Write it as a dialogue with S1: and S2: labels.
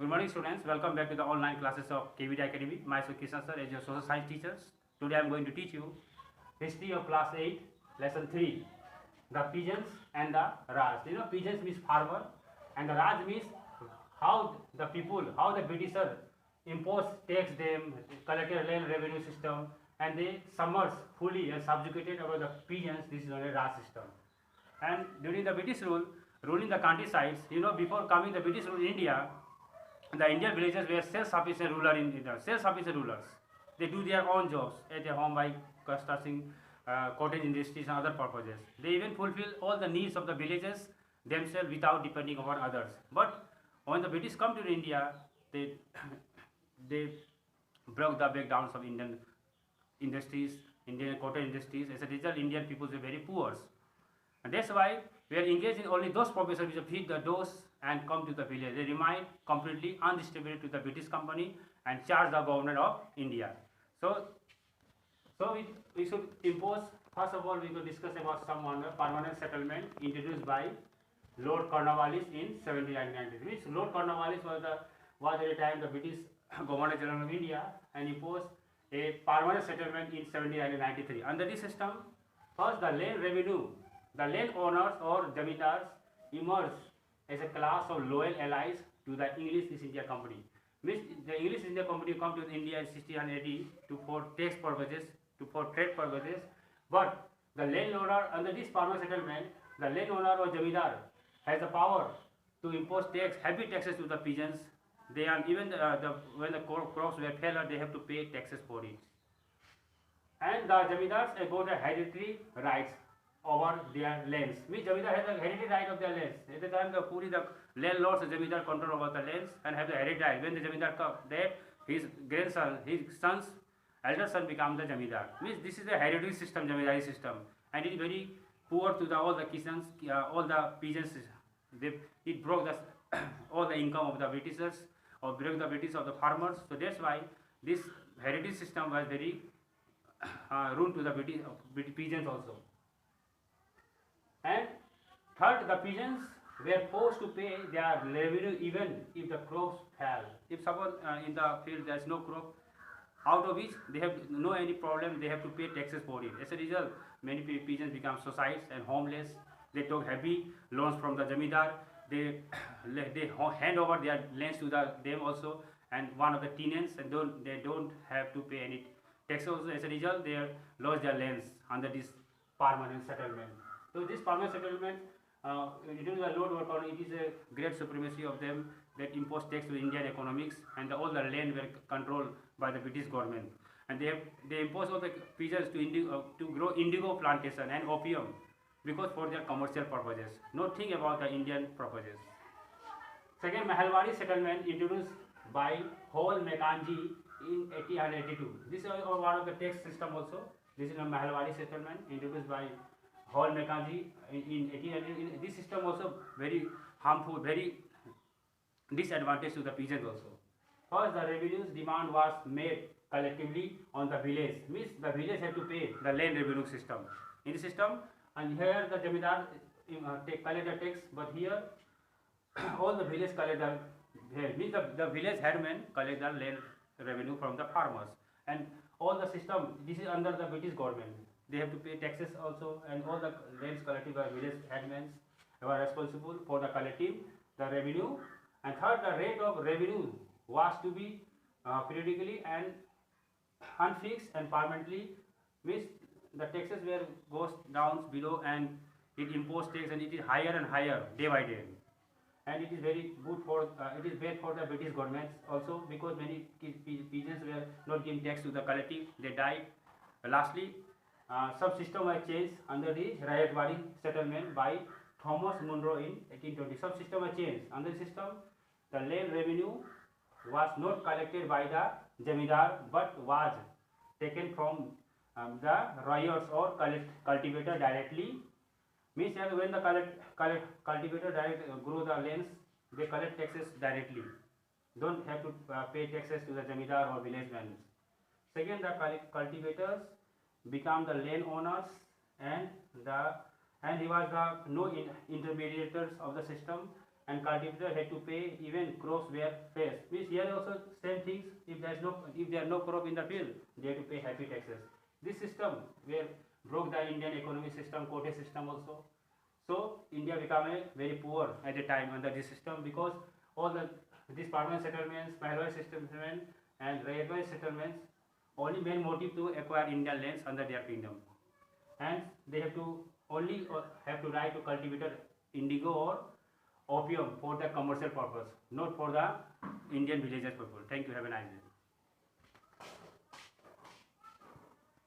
S1: Good morning, students. Welcome back to the online classes of KVD Academy. Myself Krishna sir as your social science teachers. Today I am going to teach you history of class 8, lesson 3, the peasants and the Raj. You know, peasants means farmer and the Raj means how the people, how the Britisher imposed tax them, collected land revenue system, and they submerged fully and subjugated over the peasants. This is known as Raj system. And during the British rule, ruling the countrysides, you know, before coming the British rule in India, the Indian villages were self-sufficient self-sufficient rulers. They do their own jobs at their home by constructing cottage industries and other purposes. They even fulfill all the needs of the villages themselves without depending upon others. But when the British come to India, they they broke the backgrounds of Indian industries, Indian cottage industries. As a result, Indian people were very poor. And that's why we are engaged in only those professions which feed the doors and come to the village. They remain completely undistributed to the British company and charge the government of India. So we should impose, first of all, we will discuss about some permanent settlement introduced by Lord Cornwallis in 1793. Which Lord Cornwallis was at the time the British Governor General of India and imposed a permanent settlement in 1793. Under this system, first the land revenue, the land owners or zamindars emerged as a class of loyal allies to the English East India Company. Means the English East India Company come to India in 1680 for tax purposes, for trade purposes. But the landowner under this permanent settlement, the landowner or zamindar has the power to impose tax, heavy taxes to the peasants. They are even when the crops were failure, they have to pay taxes for it. And the zamindars got the hereditary rights over their lands. Means zamindar has the hereditary right of their lands. At the time, the landlords, the zamindar control over the lands and have the hereditary right. When the zamindar comes, that his grandson, his son's elder son become the zamindar. Means this is a hereditary system, zamindari system, and it is very poor to all the kisans, all the peasants. It broke all the income of the Britishers, or broke the British of the farmers. So that's why this hereditary system was very rude to the British peasants also. And third, the peasants were forced to pay their revenue even if the crops fell. If suppose in the field there is no crop, out of which they have no any problem, they have to pay taxes for it. As a result, many peasants become suicides and homeless. They took heavy loans from the zamindar. They hand over their lands to them also, and one of the tenants, and they don't have to pay any taxes also. As a result, they lost their lands under this permanent settlement. So this permanent settlement, it is a load work on. It is a great supremacy of them that imposed tax to Indian economics, and all the land were controlled by the British government. And they imposed all the peasants to grow indigo plantation and opium, because for their commercial purposes, nothing about the Indian purposes. Second, Mahalwari settlement introduced by Hall Mackenzie in 1882. This is one of the tax system also. This is a Mahalwari settlement introduced by Hall Mackenzie in 1882. This system also very harmful, very disadvantage to the peasants also. First, the revenues demand was made collectively on the village. Means the village had to pay the land revenue system. In the system, and here the zamindar collect the tax, but here all the village collect the means the village headmen collect the land revenue from the farmers, and all the system, this is under the British government. They have to pay taxes also, and all the lands collected by village headmen were responsible for the collecting the revenue. And third, the rate of revenue was to be periodically and unfixed and permanently. Means the taxes were goes down below, and it imposed tax, and it is higher and higher day by day. And it is very good for it is bad for the British government also, because many peasants were not giving tax to the collective. They died. Lastly, some system was changed under the Rayatwadi settlement by Thomas Munro in 1820. Some system was changed. Under the system, the land revenue was not collected by the zamindar, but was taken from the ryots or cultivator directly. Means that when the cultivator grow the lands, they collect taxes directly. Don't have to pay taxes to the zamindar or villagemen. Second, the cultivators become the landowners, and he was the no intermediators of the system, and cultivator had to pay even crops were faced. Means here also same things. If there are no crop in the field, they have to pay heavy taxes. This system where broke the Indian economic system, quota system also. So India became a very poor at the time under this system, because all these permanent settlements, Maharaj settlements and railway settlements only main motive to acquire Indian lands under their kingdom, and they have to only have to right to cultivate indigo or opium for the commercial purpose, not for the Indian villagers people. Thank you. Have a nice day.